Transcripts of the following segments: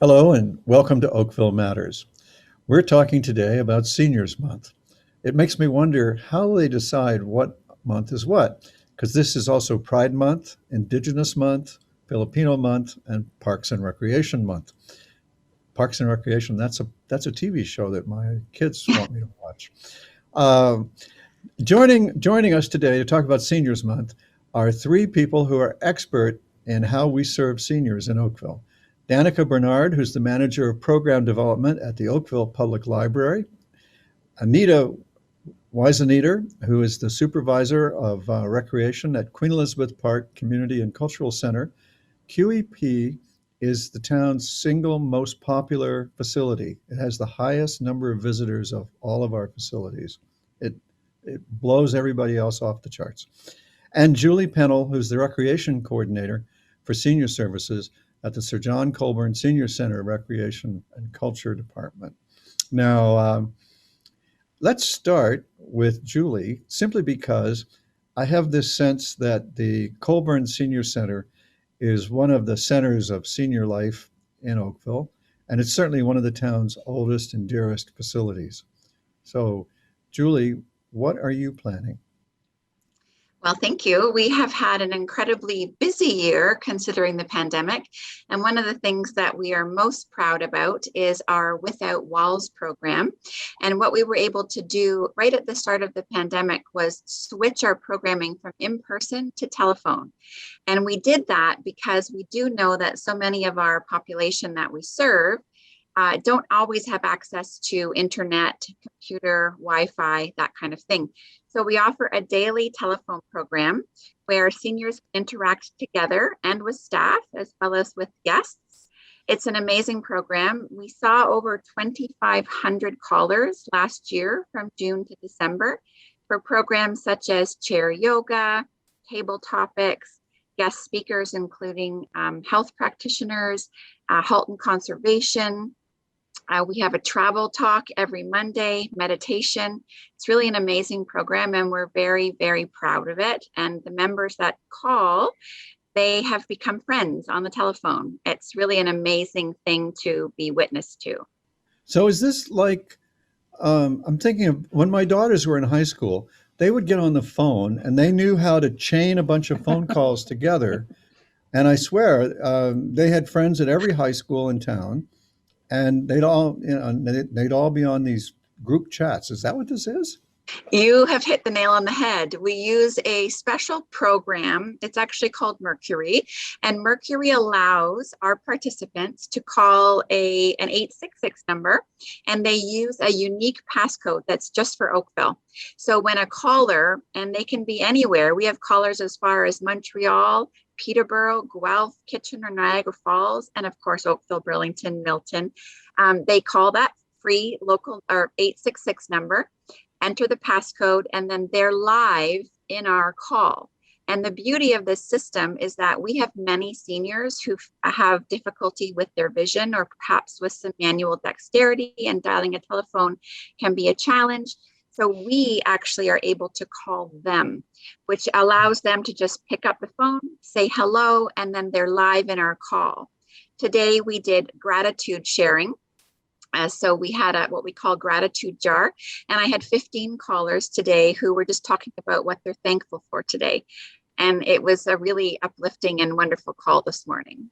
Hello and welcome to Oakville Matters. We're talking today about Seniors Month. It makes me wonder how they decide what month is what, because this is also Pride Month, Indigenous Month, Filipino Month, and Parks and Recreation Month. Parks and Recreation, that's a TV show that my kids want me to watch. Um, joining us today to talk about Seniors Month are three people who are expert in how we serve seniors in Oakville. Danica Bernard, who's the manager of program development at the Oakville Public Library. Anita Weiseneter, who is the supervisor of recreation at Queen Elizabeth Park Community and Cultural Center. QEP is the town's single most popular facility. It has the highest number of visitors of all of our facilities. It, it blows everybody else off the charts. And Julie Pennell, who's the recreation coordinator for senior services at the Sir John Colburn Senior Center Recreation and Culture Department. Now, let's start with Julie, simply because I have this sense that the Colburn Senior Center is one of the centers of senior life in Oakville, and it's certainly one of the town's oldest and dearest facilities. So, Julie, what are you planning? Well, thank you. We have had an incredibly busy year considering the pandemic. And one of the things that we are most proud about is our Without Walls program. And what we were able to do right at the start of the pandemic was switch our programming from in-person to telephone. And we did that because we do know that so many of our population that we serve don't always have access to internet, computer, Wi-Fi, that kind of thing. So we offer a daily telephone program where seniors interact together and with staff as well as with guests. It's an amazing program. We saw over 2,500 callers last year from June to December for programs such as chair yoga, table topics, guest speakers, including health practitioners, Halton Conservation. We have a travel talk every Monday, meditation. It's really an amazing program and we're very, very proud of it. And the members that call, they have become friends on the telephone. It's really an amazing thing to be witness to. So, is this like, I'm thinking of when my daughters were in high school, they would get on the phone and they knew how to chain a bunch of phone calls together. And I swear, they had friends at every high school in town, and they'd all be on these group chats. Is that what this is? You have hit the nail on the head. We use a special program. It's actually called Mercury, and Mercury allows our participants to call an 866 number, and they use a unique passcode that's just for Oakville. So when a caller, and they can be anywhere, we have callers as far as Montreal, Peterborough, Guelph, Kitchener, Niagara Falls, and of course Oakville, Burlington, Milton. They call that free local or 866 number, enter the passcode, and then they're live in our call. And the beauty of this system is that we have many seniors who have difficulty with their vision or perhaps with some manual dexterity, and dialing a telephone can be a challenge. So we actually are able to call them, which allows them to just pick up the phone, say hello, and then they're live in our call. Today we did gratitude sharing. So we had what we call gratitude jar, and I had 15 callers today who were just talking about what they're thankful for today. And it was a really uplifting and wonderful call this morning.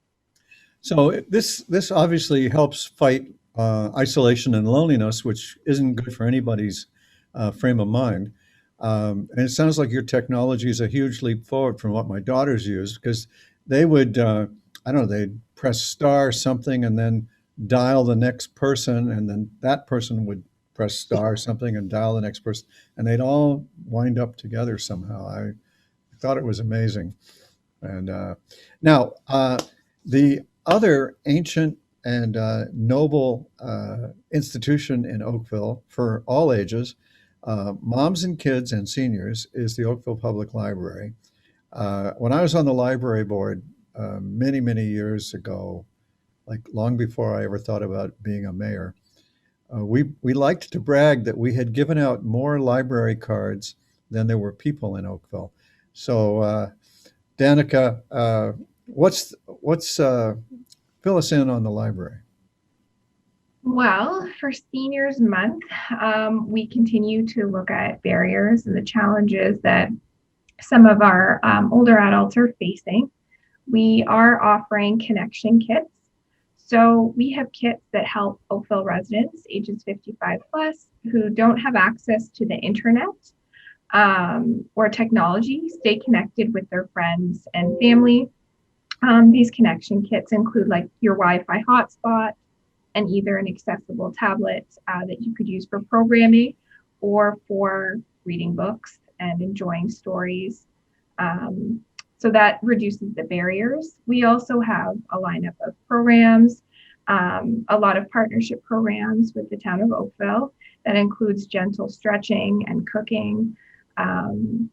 So this obviously helps fight isolation and loneliness, which isn't good for anybody's frame of mind. And it sounds like your technology is a huge leap forward from what my daughters use, because they would, I don't know, they'd press star something and then dial the next person, and then that person would press star something and dial the next person, and they'd all wind up together somehow. I thought it was amazing. And now, the other ancient and noble institution in Oakville for all ages, moms and kids and seniors, is the Oakville Public Library. When I was on the library board many, many years ago, like long before I ever thought about being a mayor, we liked to brag that we had given out more library cards than there were people in Oakville. So, Danica, what's fill us in on the library? Well, for Seniors Month, we continue to look at barriers and the challenges that some of our older adults are facing. We are offering connection kits. So we have kits that help Oakville residents ages 55 plus who don't have access to the internet or technology stay connected with their friends and family. These connection kits include like your Wi-Fi hotspot and either an accessible tablet that you could use for programming or for reading books and enjoying stories. Um, so that reduces the barriers. We also have a lineup of programs, a lot of partnership programs with the town of Oakville that includes gentle stretching and cooking, um,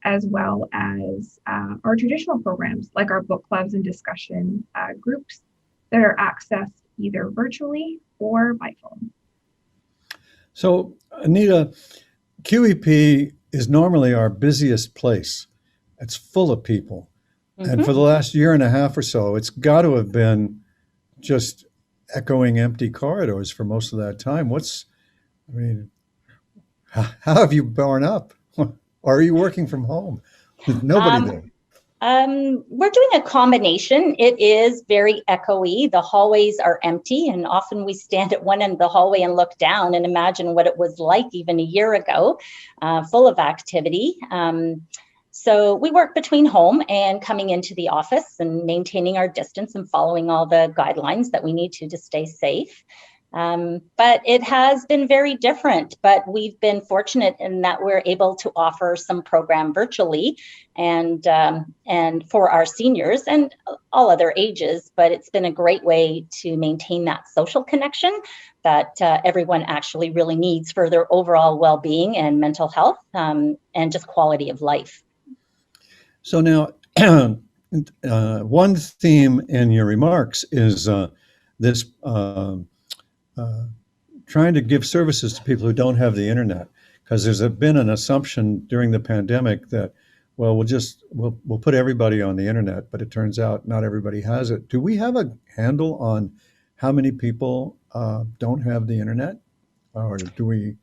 as well as our traditional programs like our book clubs and discussion groups that are accessed either virtually or by phone. So, Anita, QEP is normally our busiest place. It's full of people. And for Mhm. the last year and a half or so, it's got to have been just echoing empty corridors for most of that time. I mean, how have you borne up? Or are you working from home with nobody Um, there? we're doing a combination. It is very echoey. The hallways are empty, and often we stand at one end of the hallway and look down and imagine what it was like even a year ago, full of activity. So we work between home and coming into the office and maintaining our distance and following all the guidelines that we need to stay safe. But it has been very different, but we've been fortunate in that we're able to offer some program virtually and for our seniors and all other ages, but it's been a great way to maintain that social connection that everyone actually really needs for their overall well-being and mental health and just quality of life. So now, one theme in your remarks is this uh, trying to give services to people who don't have the internet, because been an assumption during the pandemic that, well, we'll put everybody on the internet, but it turns out not everybody has it. Do we have a handle on how many people don't have the internet, or do we,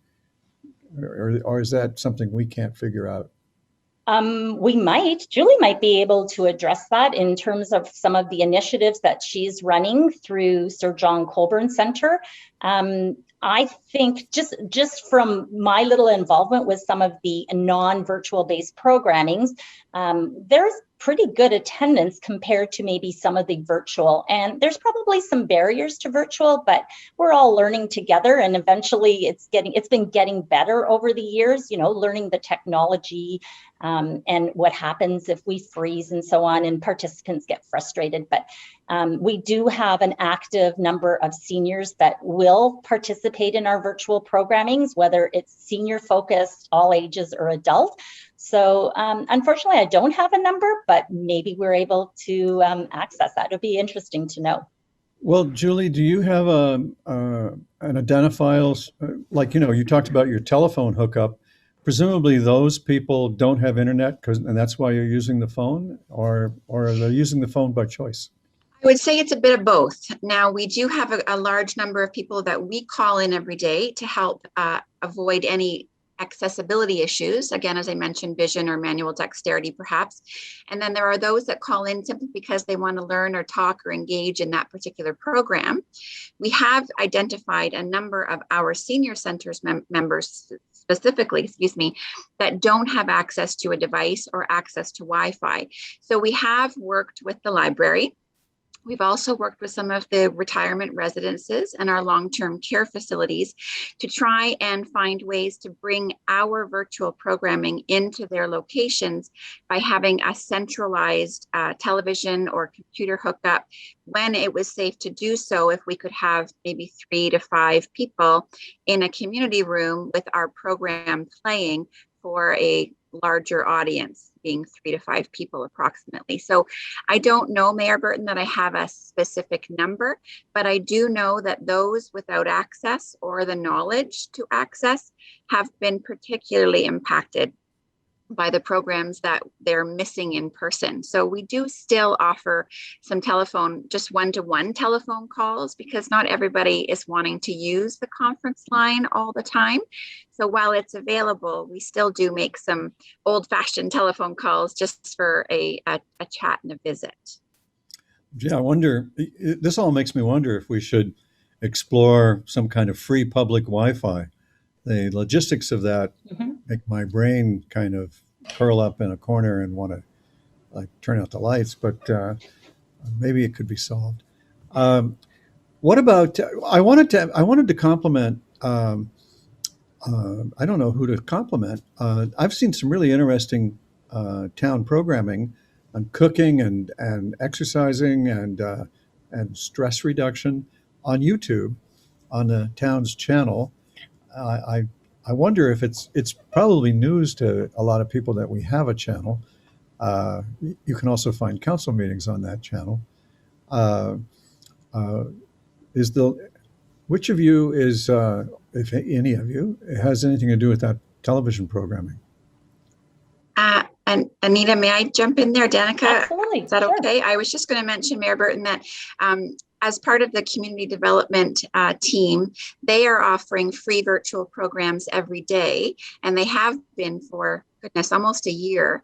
or is that something we can't figure out? Julie might be able to address that in terms of some of the initiatives that she's running through Sir John Colborne Center. I think just from my little involvement with some of the non-virtual based programmings, there's pretty good attendance compared to maybe some of the virtual. And there's probably some barriers to virtual, but we're all learning together. And eventually it's been getting better over the years, learning the technology and what happens if we freeze and so on, and participants get frustrated. But we do have an active number of seniors that will participate in our virtual programmings, whether it's senior focused, all ages, or adult. So unfortunately, I don't have a number, but maybe we're able to access that. It'll be interesting to know. Well, Julie, do you have an identifier? Like, you talked about your telephone hookup. Presumably, those people don't have internet, and that's why you're using the phone, or they're using the phone by choice. I would say it's a bit of both. Now, we do have a large number of people that we call in every day to help avoid any accessibility issues. Again, as I mentioned, vision or manual dexterity, perhaps. And then there are those that call in simply because they want to learn or talk or engage in that particular program. We have identified a number of our senior centers members specifically, that don't have access to a device or access to Wi-Fi. So we have worked with the library. We've also worked with some of the retirement residences and our long-term care facilities to try and find ways to bring our virtual programming into their locations by having a centralized television or computer hookup when it was safe to do so. If we could have maybe 3 to 5 people in a community room with our program playing for a larger audience, being 3 to 5 people approximately. So I don't know, Mayor Burton, that I have a specific number, but I do know that those without access or the knowledge to access have been particularly impacted. by the programs that they're missing in person. So we do still offer some telephone, just one-to-one telephone calls, because not everybody is wanting to use the conference line all the time. So while it's available, we still do make some old-fashioned telephone calls just for a chat and a visit. Yeah, I wonder, this all makes me wonder if we should explore some kind of free public Wi-Fi. The logistics of that make my brain kind of curl up in a corner and want to like turn out the lights, but maybe it could be solved. What about? I wanted to compliment. I don't know who to compliment. I've seen some really interesting town programming on cooking and exercising and stress reduction on YouTube on the town's channel. I I wonder if it's probably news to a lot of people that we have a channel. You can also find council meetings on that channel. Uh, uh, is the which of you is, if any of you, has anything to do with that television programming? And Anita, may I jump in there? Danica, Absolutely. is that Sure. okay? I was just going to mention, Mayor Burton, that as part of the community development team, they are offering free virtual programs every day, and they have been for, goodness, almost a year.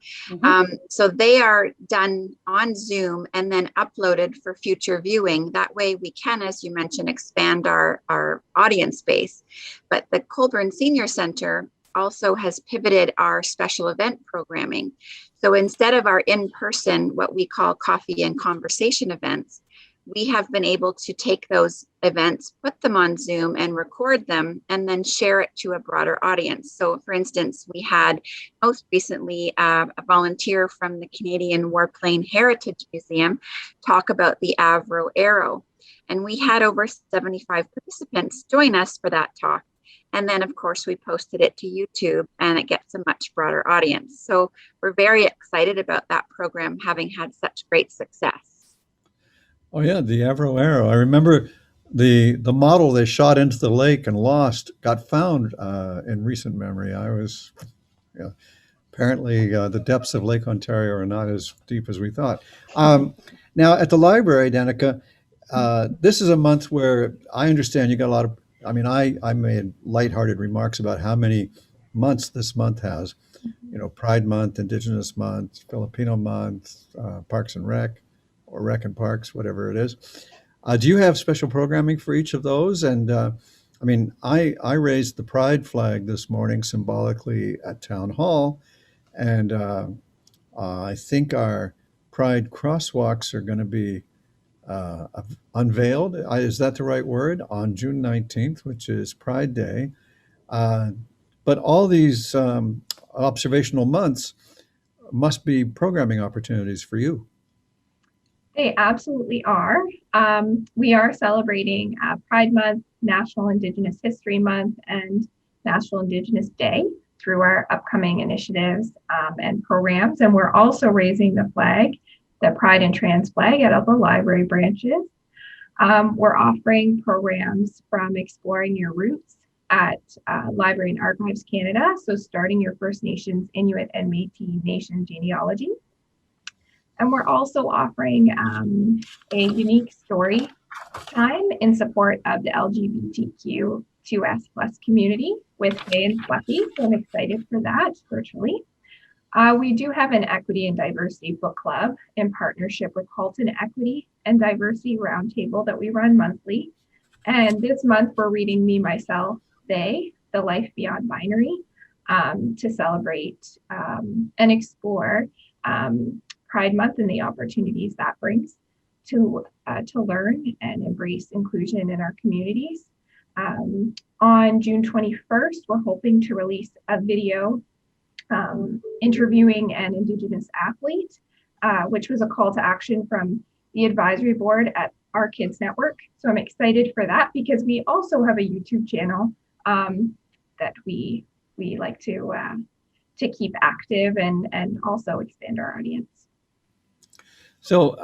So they are done on Zoom and then uploaded for future viewing. That way we can, as you mentioned, expand our audience base. But the Colburn Senior Center also has pivoted our special event programming. So instead of our in-person, what we call coffee and conversation events, we have been able to take those events, put them on Zoom and record them, and then share it to a broader audience. So for instance, we had most recently a volunteer from the Canadian Warplane Heritage Museum talk about the Avro Arrow. And we had over 75 participants join us for that talk. And then, of course, we posted it to YouTube and it gets a much broader audience. So we're very excited about that program having had such great success. Oh yeah, the Avro Arrow. I remember the model they shot into the lake and lost got found in recent memory. I was, yeah, apparently the depths of Lake Ontario are not as deep as we thought. Now at the library, Danica, this is a month where I understand you got a lot of. I mean, I made lighthearted remarks about how many months this month has. You know, Pride Month, Indigenous Month, Filipino Month, Parks and Rec, or Rec and Parks, whatever it is. Do you have special programming for each of those? And I mean, I raised the Pride flag this morning symbolically at Town Hall, and I think our Pride crosswalks are going to be unveiled. Is that the right word? On June 19th, which is Pride Day. But all these observational months must be programming opportunities for you. They absolutely are. We are celebrating Pride Month, National Indigenous History Month, and National Indigenous Day through our upcoming initiatives and programs. And we're also raising the flag, the Pride and Trans flag, at all the library branches. We're offering programs from Exploring Your Roots at Library and Archives Canada, so starting your First Nations, Inuit, and Métis Nation genealogy. And we're also offering a unique story time in support of the LGBTQ2S+ community with Faye and Fluffy, so I'm excited for that virtually. We do have an Equity and Diversity book club in partnership with Halton Equity and Diversity Roundtable that we run monthly. And this month we're reading Me, Myself, They, The Life Beyond Binary, to celebrate and explore Pride Month and the opportunities that brings to learn and embrace inclusion in our communities. On June 21st, we're hoping to release a video interviewing an Indigenous athlete, which was a call to action from the advisory board at Our Kids Network. So I'm excited for that because we also have a YouTube channel that we like to keep active and also expand our audience. So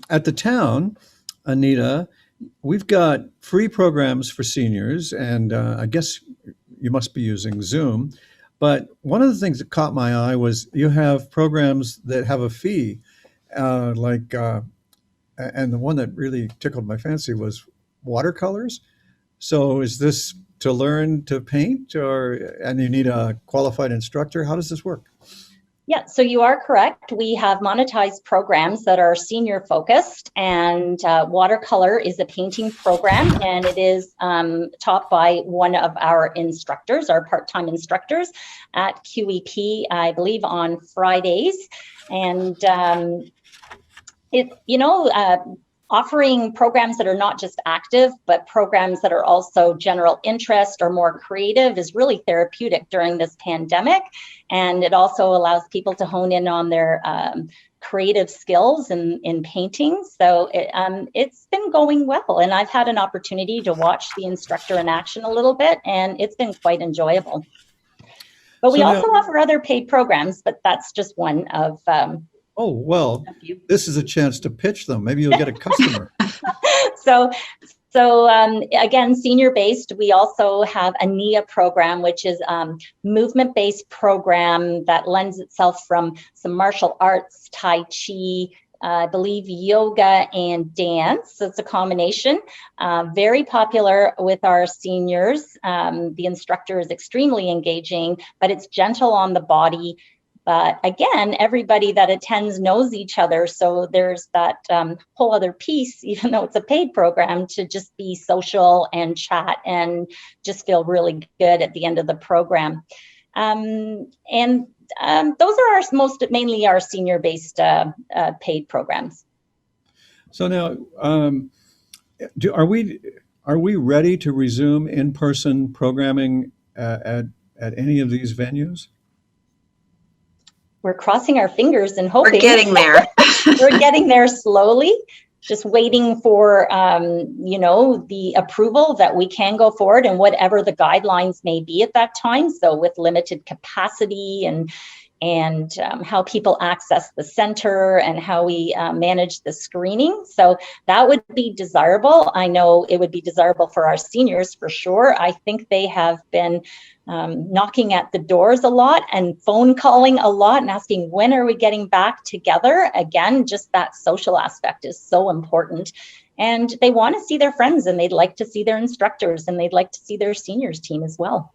at the town, Anita, we've got free programs for seniors, and I guess you must be using Zoom. But one of the things that caught my eye was you have programs that have a fee, and the one that really tickled my fancy was watercolors. So is this to learn to paint, or and you need a qualified instructor? How does this work? Yeah, so you are correct. We have monetized programs that are senior focused, and watercolor is a painting program, and it is taught by one of our instructors, our part-time instructors at QEP, I believe on Fridays. And offering programs that are not just active, but programs that are also general interest or more creative is really therapeutic during this pandemic. And it also allows people to hone in on their creative skills in painting. So it's been going well. And I've had an opportunity to watch the instructor in action a little bit, and it's been quite enjoyable. But we also offer other paid programs, but that's just one of oh, well, this is a chance to pitch them. Maybe you'll get a customer. So again, senior-based, we also have a NIA program, which is movement-based program that lends itself from some martial arts, Tai Chi, I believe yoga and dance. So it's a combination. Very popular with our seniors. The instructor is extremely engaging, but it's gentle on the body. But again, everybody that attends knows each other. So there's that whole other piece, even though it's a paid program, to just be social and chat and just feel really good at the end of the program. Those are mainly our senior-based paid programs. So now, are we ready to resume in-person programming at any of these venues? We're crossing our fingers and hoping. We're getting there. We're getting there slowly, just waiting for, the approval that we can go forward and whatever the guidelines may be at that time. So with limited capacity and how people access the center and how we manage the screening. So that would be desirable. I know it would be desirable for our seniors for sure. I think they have been knocking at the doors a lot and phone calling a lot and asking, when are we getting back together? Again, just that social aspect is so important. And they want to see their friends, and they'd like to see their instructors, and they'd like to see their seniors team as well.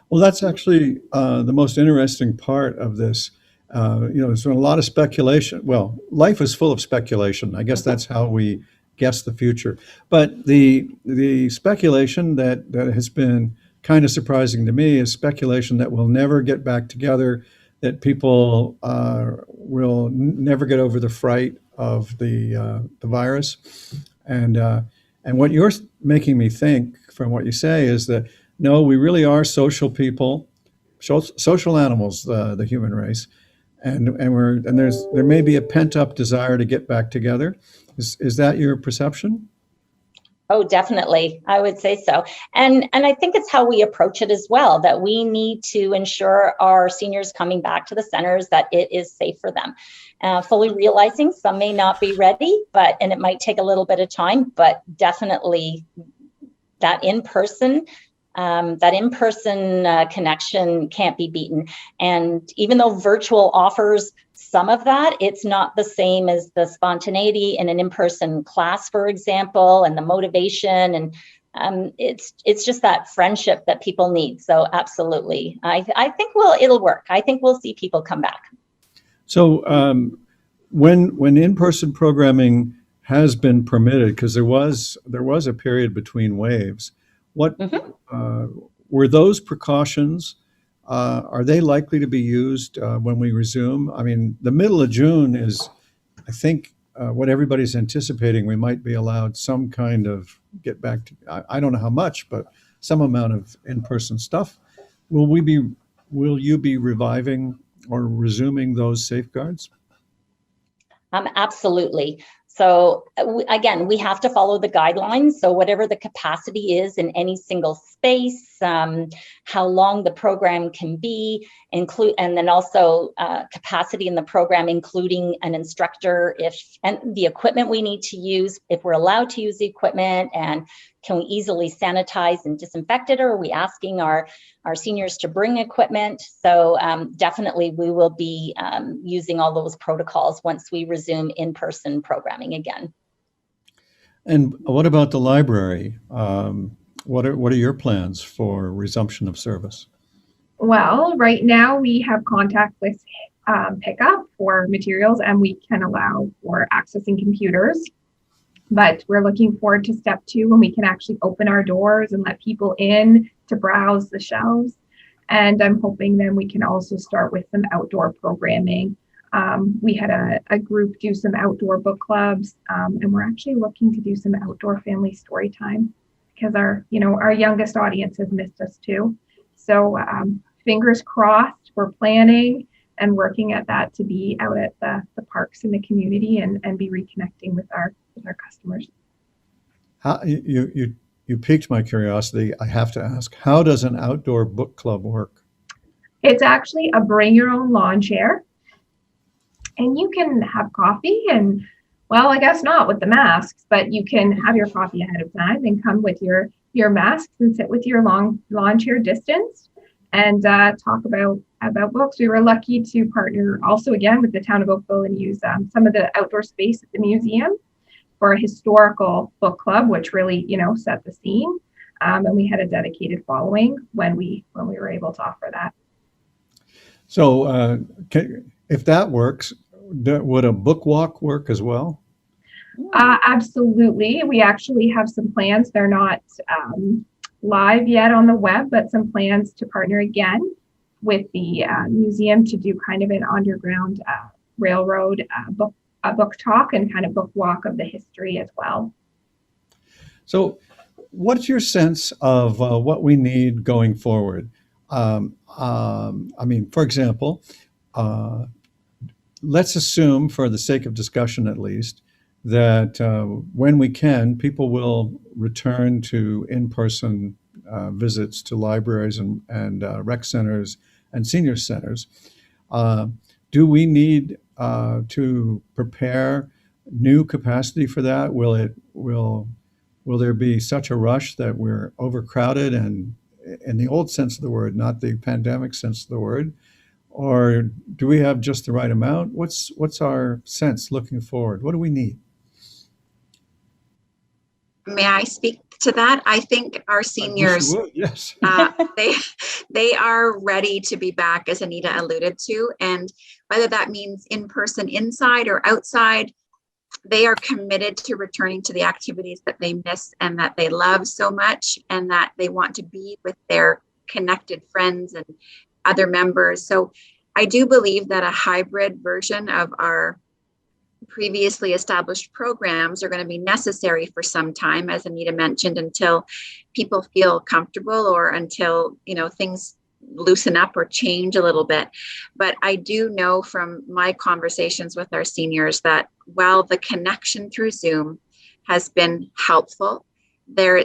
Well, that's actually the most interesting part of this. There's been a lot of speculation. Well, life is full of speculation. I guess that's how we guess the future. But the speculation that has been kind of surprising to me is speculation that we'll never get back together, that people will never get over the fright of the virus. And what you're making me think from what you say is that, no, we really are social people, social animals, the human race, and there may be a pent up desire to get back together. Is that your perception? Oh, definitely. I would say so. And I think it's how we approach it as well, that we need to ensure our seniors coming back to the centers, that it is safe for them. Fully realizing some may not be ready, and it might take a little bit of time, but definitely that in-person connection can't be beaten. And even though virtual offers some of that, it's not the same as the spontaneity in an in-person class, for example, and the motivation. And it's just that friendship that people need. So absolutely, I think it'll work. I think we'll see people come back. So when in-person programming has been permitted, because there was a period between waves, what were those precautions? Are they likely to be used when we resume? I mean, the middle of June is, I think, what everybody's anticipating. We might be allowed some kind of get back to, I don't know how much, but some amount of in-person stuff. Will you be reviving or resuming those safeguards? Absolutely. So again, we have to follow the guidelines. So whatever the capacity is in any single space, how long the program can be, and then also capacity in the program, including an instructor, and the equipment we need to use, if we're allowed to use the equipment, and can we easily sanitize and disinfect it, or are we asking our seniors to bring equipment? So definitely we will be using all those protocols once we resume in-person programming again. And what about the library? What are your plans for resumption of service? Well, right now we have contactless pickup for materials, and we can allow for accessing computers. But we're looking forward to step 2 when we can actually open our doors and let people in to browse the shelves. And I'm hoping then we can also start with some outdoor programming. We had a group do some outdoor book clubs, and we're actually looking to do some outdoor family story time, because our youngest audience has missed us too. So fingers crossed, we're planning and working at that to be out at the parks in the community and be reconnecting with our customers. How, you piqued my curiosity. I have to ask, how does an outdoor book club work? It's actually a bring your own lawn chair, and you can have coffee, and well, I guess not with the masks, but you can have your coffee ahead of time and come with your masks and sit with your lawn chair distance and talk about books. We were lucky to partner also again with the town of Oakville and use some of the outdoor space at the museum for a historical book club, which really set the scene. And we had a dedicated following when we were able to offer that. So if that works, would a book walk work as well? Absolutely. We actually have some plans. They're not live yet on the web, but some plans to partner again with the museum to do kind of an underground railroad book talk and kind of book walk of the history as well. So what's your sense of what we need going forward? I mean, for example, let's assume, for the sake of discussion at least, that when we can, people will return to in-person visits to libraries and rec centers and senior centers. Do we need to prepare new capacity for that? Will there be such a rush that we're overcrowded, and in the old sense of the word, not the pandemic sense of the word? Or do we have just the right amount? What's our sense looking forward? What do we need? May I speak to that? I think our seniors, yes. they are ready to be back, as Anita alluded to, and whether that means in person inside or outside, they are committed to returning to the activities that they miss and that they love so much, and that they want to be with their connected friends and other members. So I do believe that a hybrid version of our previously established programs are going to be necessary for some time, as Anita mentioned, until people feel comfortable or until things loosen up or change a little bit. But I do know from my conversations with our seniors that while the connection through Zoom has been helpful,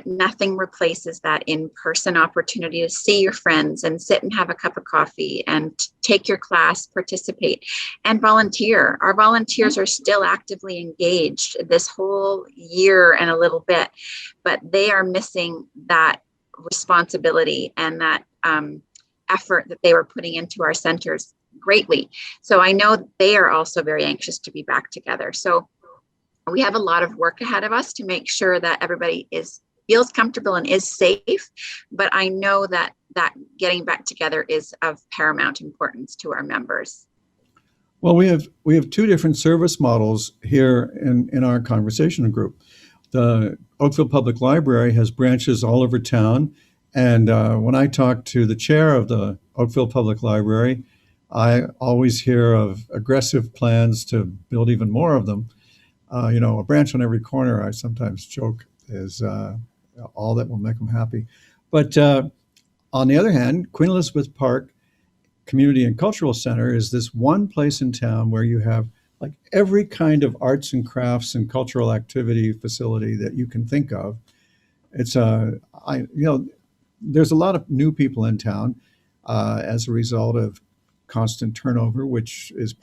nothing replaces that in-person opportunity to see your friends and sit and have a cup of coffee and take your class, participate, and volunteer. Our volunteers are still actively engaged this whole year and a little bit, but they are missing that responsibility and that effort that they were putting into our centers greatly. So I know they are also very anxious to be back together. So we have a lot of work ahead of us to make sure that everybody feels comfortable and is safe. But I know that getting back together is of paramount importance to our members. Well, we have two different service models here in our conversation group. The Oakville Public Library has branches all over town. And when I talk to the chair of the Oakville Public Library, I always hear of aggressive plans to build even more of them. A branch on every corner, I sometimes joke, is all that will make them happy. But on the other hand, Queen Elizabeth Park Community and Cultural Center is this one place in town where you have like every kind of arts and crafts and cultural activity facility that you can think of. It's there's a lot of new people in town as a result of constant turnover, which is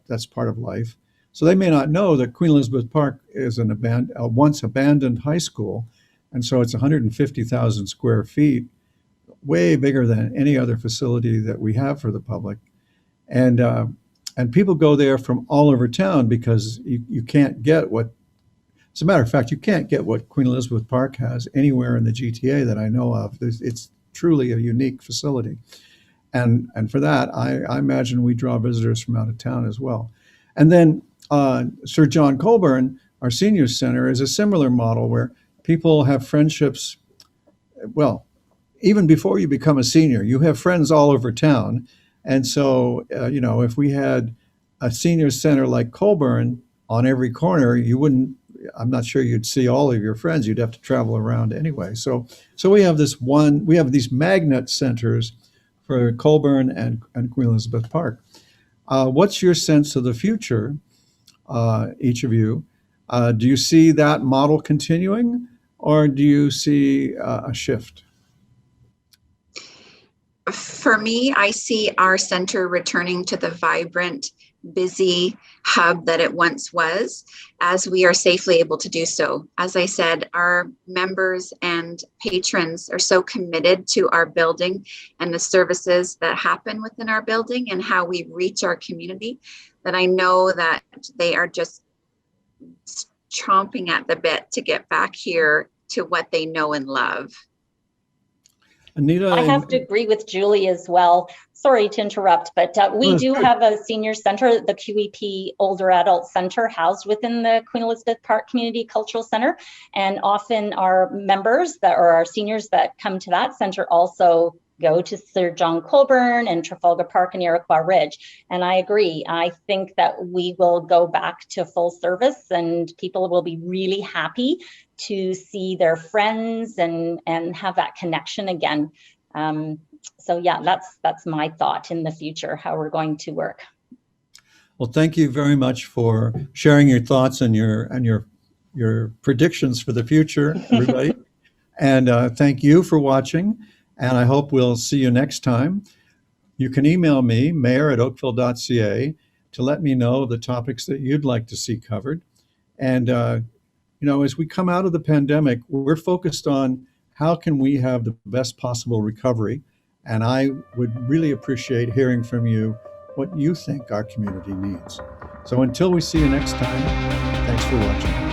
that's part of life. So they may not know that Queen Elizabeth Park is a once abandoned high school, and so it's 150,000 square feet, way bigger than any other facility that we have for the public. And and people go there from all over town because you can't get what, as a matter of fact, you can't get what Queen Elizabeth Park has anywhere in the GTA that I know of. It's truly a unique facility. And for that, I imagine we draw visitors from out of town as well. And then Sir John Colborne, our senior center, is a similar model where people have friendships. Well, even before you become a senior, you have friends all over town. And so, if we had a senior center like Colborne on every corner, I'm not sure you'd see all of your friends. You'd have to travel around anyway. So we have these magnet centers for Colborne and Queen Elizabeth Park. What's your sense of the future, each of you? Do you see that model continuing, or do you see a shift? For me, I see our center returning to the vibrant, busy hub that it once was, as we are safely able to do so. As I said, our members and patrons are so committed to our building and the services that happen within our building and how we reach our community, that I know that they are just chomping at the bit to get back here to what they know and love. Anita, I have to agree with Julie as well. Sorry to interrupt, but we do have a senior center, the QEP Older Adult Center, housed within the Queen Elizabeth Park Community Cultural Center. And often our members or our seniors that come to that center also go to Sir John Colborne and Trafalgar Park and Iroquois Ridge. And I agree. I think that we will go back to full service and people will be really happy to see their friends and have that connection again. So yeah, that's my thought in the future, how we're going to work. Well, thank you very much for sharing your thoughts and your predictions for the future, everybody. And thank you for watching. And I hope we'll see you next time. You can email me, mayor@oakville.ca, to let me know the topics that you'd like to see covered. And, as we come out of the pandemic, we're focused on how can we have the best possible recovery. And I would really appreciate hearing from you what you think our community needs. So until we see you next time, thanks for watching.